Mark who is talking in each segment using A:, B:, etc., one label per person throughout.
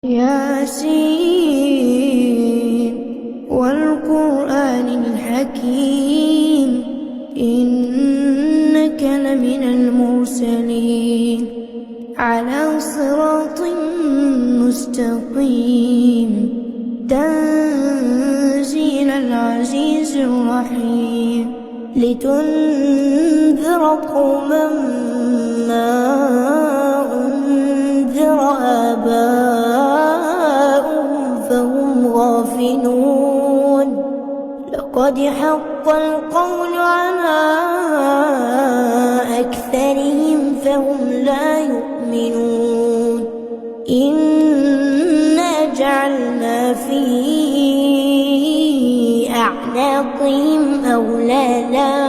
A: ياسين والقرآن الحكيم إنك لمن المرسلين على صراط مستقيم تنزيل العزيز الرحيم لتنذر قوما ما أنذر آباؤهم فهم غافلون لقد حق القول على أكثرهم فهم لا يؤمنون إنا جعلنا في أعناقهم أغلالا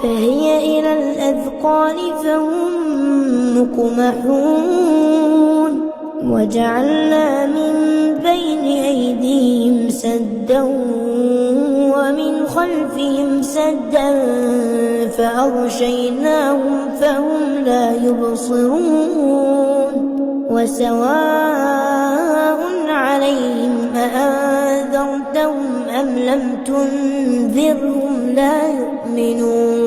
A: فهي إلى الأذقان فهم مقمحون وجعلنا من بين أيديهم سدا ومن خلفهم سدا فأغشيناهم فهم لا يبصرون وسواء عليهم أأنذرتهم أم لم تنذرهم لا يؤمنون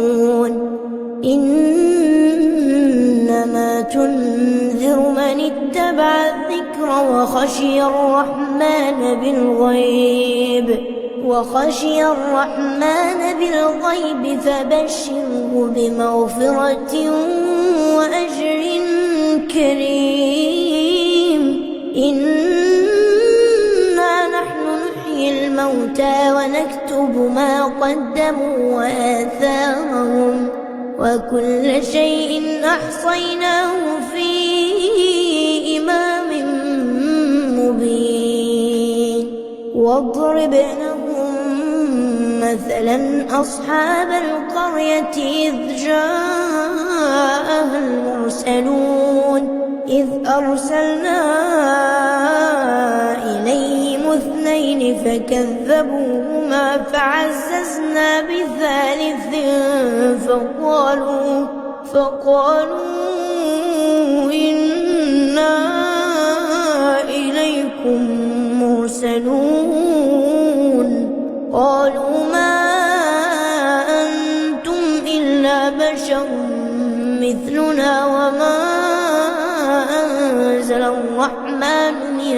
A: إنما تنذر من اتبع الذكر وخشي الرحمن بالغيب فبشره بمغفرة وأجر كريم إنا نحن نحيي الموتى ونكتب ما قدموا وآثارهم وكل شيء أحصيناه في إمام مبين واضرب لهم مثلا أصحاب القرية إذ جاءها المرسلون إذ أرسلنا إليهم اثنين فكذبوهما فعززنا بثالث فقالوا إنا إليكم مرسلون قالوا ما أنتم إلا بشر مثلنا وما أنزل الرحمن من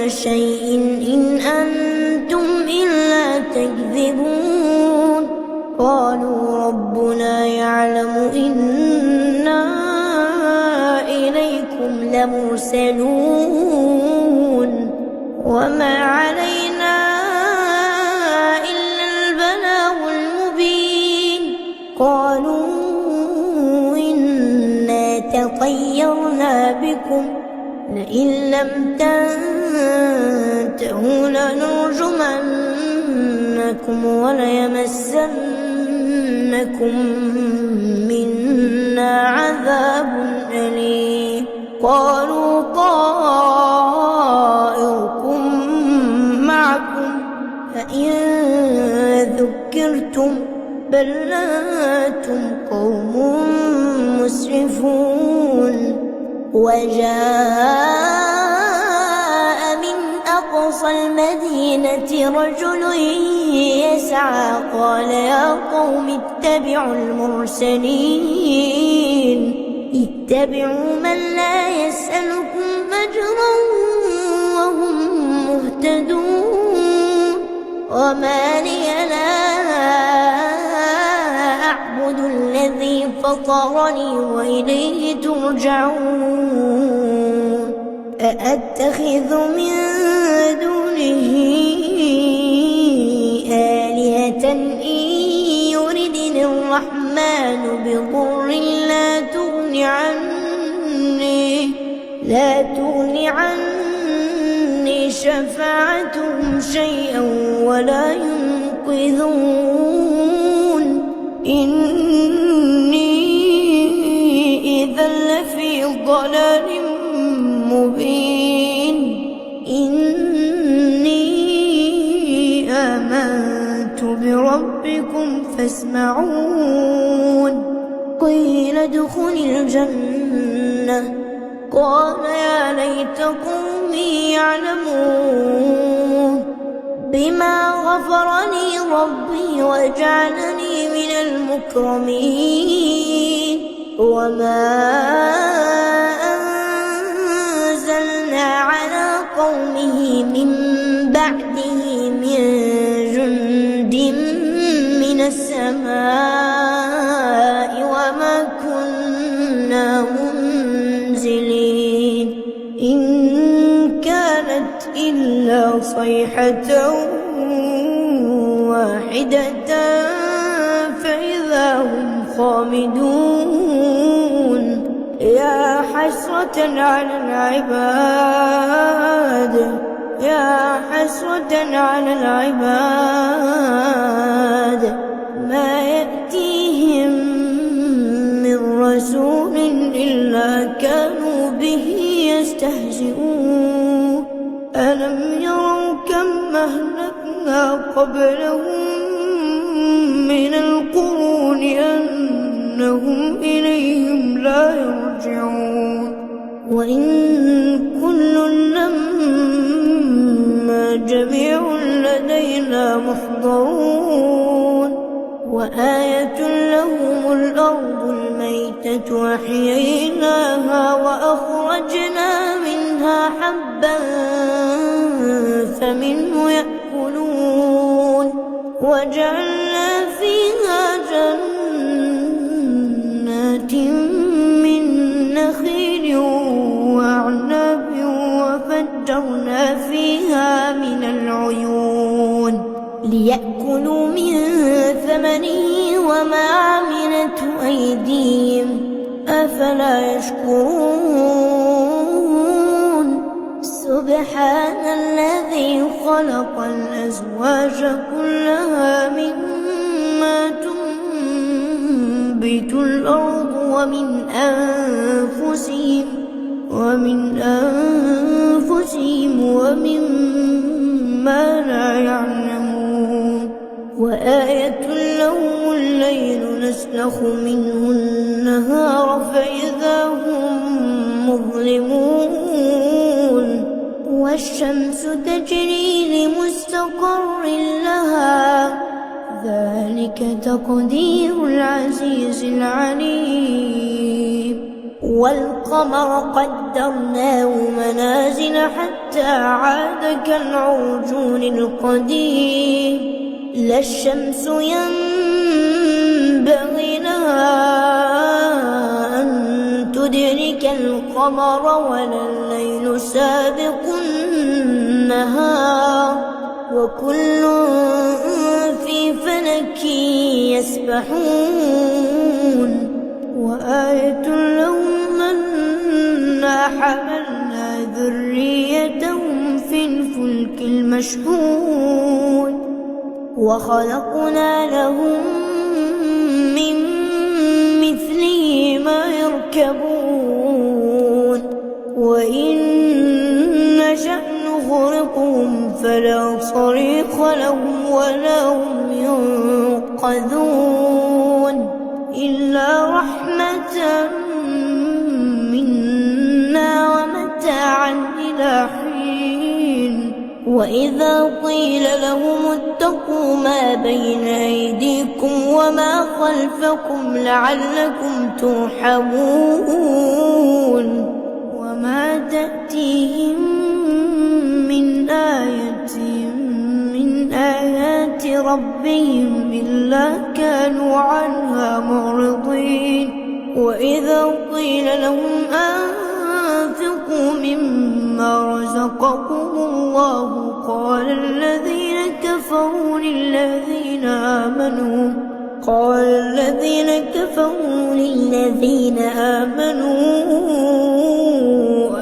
A: شيء إن أنتم إلا تكذبون قالوا ربنا يعلم إنا إليكم لمرسلون وما علينا إلا البلاغ المبين قالوا إنا تطيرنا بكم لئن لم تنتهوا لنرجمنكم وليمسنكم منا عذاب أليم قالوا طائركم معكم فإن ذكرتم بل أنتم قوم مسرفون وجاء من أقصى المدينة رجل يسعى قال يا قوم اتبعوا المرسلين اتبعوا من لا يسألكم أجرا وهم مهتدون وما لي لا أعبد الذي فطرني وإليه ترجعون أأتخذ من دونه آلهة إن يردني الرحمن بضر لا تغني عني شفاعتهم شيئا ولا ينقذون إني إذا لفي ضلال مبين إني آمنت بربكم فاسمعون. قيل ادخل الجنة قال يا ليت قومي يعلمون بما غفر لي ربي وجعلني من المكرمين. وما أنزلنا على قومه من بعده من جند من السماء وما كنا منزلين إن كانت إلا صيحة واحدة فإذا هم خامدون. يا حسرة على العباد يا حسرة على العباد ما يأتيهم من رسول إلا كانوا به يستهزئون. ألم يروا كم أهلكنا قبلهم من القرون أنهم إليهم لا يرجعون. وإن كل لما جميع لدينا محضرون. وآية لهم الأرض الميتة أحييناها وأخرجنا منها حبا فمنه يأكلون وجعلنا فيها جنات من نخيل وأعناب وفجرنا فيها من العيون ليأكلوا من ثمنه وما عملته أيديهم أفلا يشكرون. سبحان الذي خلق الأزواج كلها مما تنبت الأرض ومن أنفسهم ومما لا يعلمون. وآية لهم الليل نسلخ منه النهار فإذا هم مظلمون. والشمس تجري لمستقر لها ذلك تقدير العزيز العليم. والقمر قدرناه منازل حتى عاد كالعرجون القديم. لا الشمس ينبغي لها أن تدرك القمر ولا الليل سابق النهار وكل في فلك يسبحون. وآية لهم أنا حملنا ذريتهم في الفلك المشحون وخلقنا لهم من مثله ما يركبون. وإن نشأ نغرقهم فلا صريخ لهم ولا هم ينقذون إلا رحمة منا ومتاعا إلى حين. وإذا قيل لهم اتقوا ما بين أيديكم وما خلفكم لعلكم ترحمون. وما تأتيهم من آية من آيات ربهم إلا كانوا عنها معرضين. وإذا قيل لهم أنفقوا مما رزقكم الله قال الذين كفروا للذين آمنوا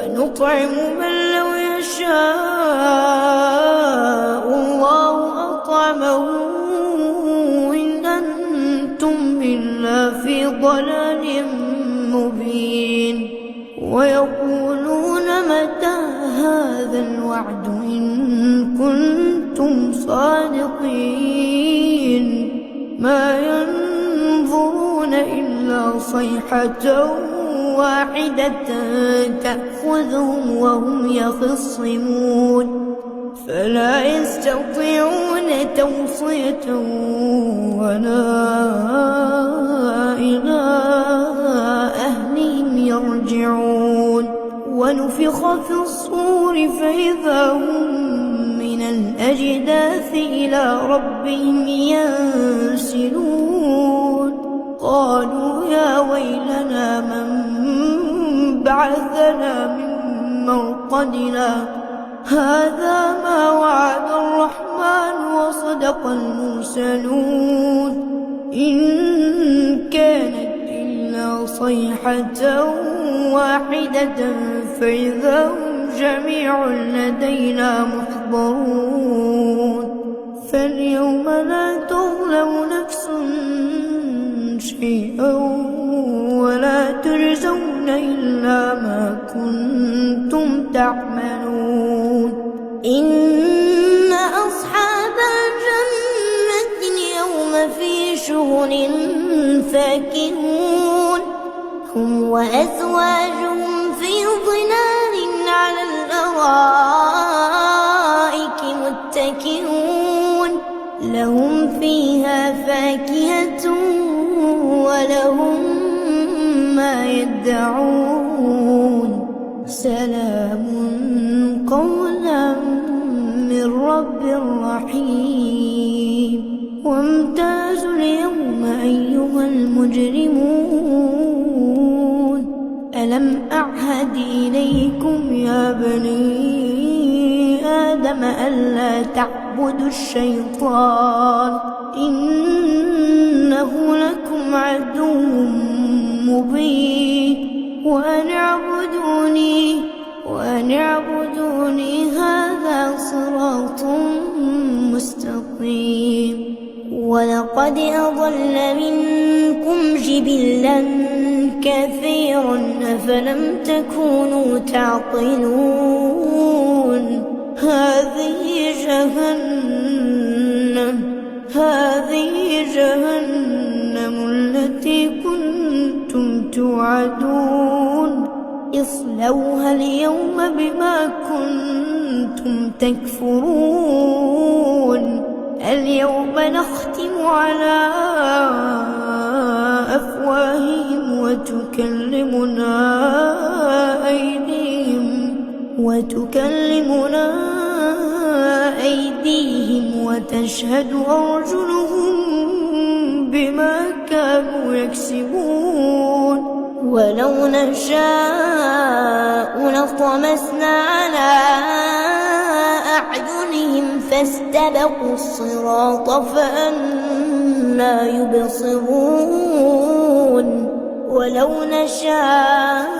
A: أنطعم من لو يشاء الله أطعمه إن أنتم إلا في ضلال مبين. ويقولون متى هذا الوعد إن كنتم صادقين. ما ينظرون إلا صيحة واحدة تأخذهم وهم يخصمون فلا يستطيعون توصية ولا إلى أهلهم يرجعون ونفخ في الصور فإذا هم من الأجداث إلى ربهم ينسلون قالوا يا ويلنا من بعثنا من مرقدنا هذا ما وعد الرحمن وصدق المرسلون إن كانت إلا صيحة واحدة فإذا هم جميع لدينا محضرون فاليوم لا تظلم نفس شيئا ولا تجزون إلا ما كنتم تعملون إن أصحاب الجنة اليوم في شغل فاكهون هم وأزواجهم في ظلال على الأرائك متكئون لهم فيها فاكهة ولهم ما يدعون سلام قولا من رب رحيم وامتازوا اليوم أيها المجرمون ألم أعهد إليكم يا بني آدم ألا تعبدوا الشيطان إنه لكم عدو مبين وأن اعبدوني هذا صراط مستقيم ولقد أضل منكم جبلا كثيرا أفلم تكونوا تعقلون هذه جهنم التي كنتم توعدون اصلوها اليوم بما كنتم تكفرون اليوم نختم على أفواههم وتكلمنا أيديهم وتشهد أرجلهم بما كانوا يكسبون ولو نشاء لطمسنا على أعينهم فاستبقوا الصراط فأنى يبصرون ولو نشاء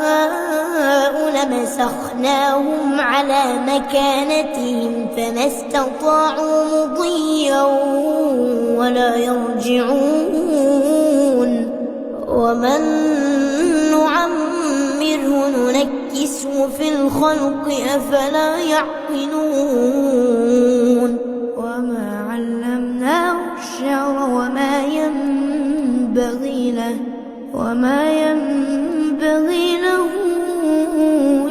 A: لمسخناهم على مكانتهم فما استطاعوا مضيا ولا يرجعون ومن نعمره ننكسه في الخلق أفلا يعقلون وما علمناه الشعر وما ينبغي له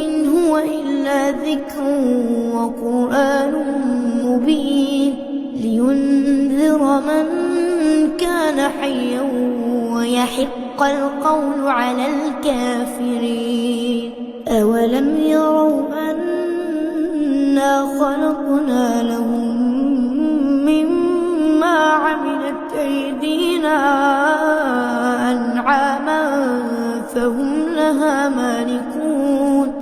A: إن هو إلا ذكر وقرآن مبين لينذر من كان حيا ويحق القول على الكافرين أولم يروا أنا خلقنا لهم مما عملت أيدينا أنعاما فهم لها مالكون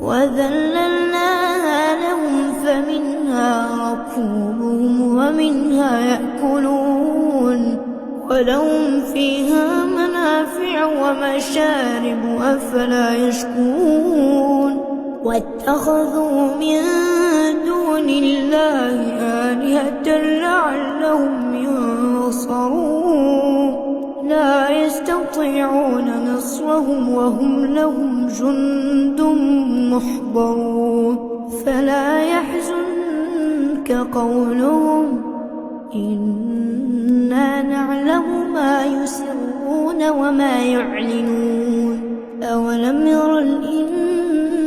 A: وذللناها لهم فمنها ركوبهم ومنها يأكلون ولهم فيها منافع ومشارب أفلا يشكرون واتخذوا من دون الله آلهة لعلهم ينصرون لا يستطيعون نصرهم وهم لهم جند محضرون فلا يحزنك قولهم إنا نعلم يسرون وما يعلنون أولم ير الإنسان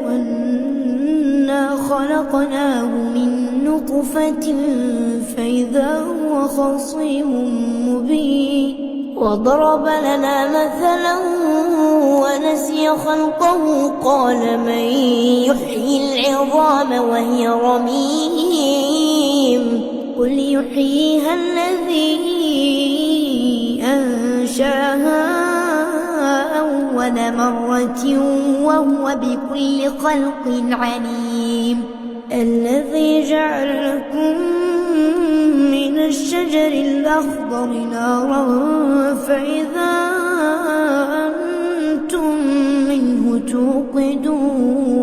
A: أنا خلقناه من نطفة فإذا هو خصيم مبين وضرب لنا مثلا ونسي خلقه قال من يحيي العظام وهي رميم قل يحييها الذي أنشاها أول مرة وهو بكل خلق عليم الذي جعل لكم من الشجر الأخضر نارا فإذا أنتم منه توقدون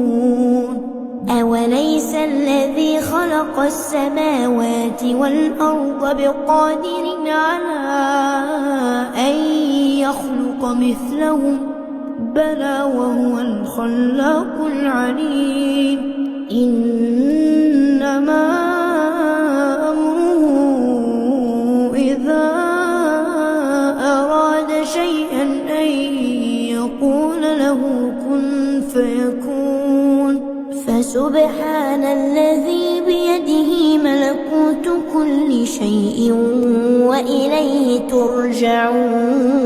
A: أوليس الذي خلق السماوات والأرض بقادر على أن يخلق مثلهم بلى وهو الخلاق العليم إنما أمره إذا أراد شيئا أن يقول له كن فيكون فسبحان الذي بيده ملكوت كل شيء وإليه ترجعون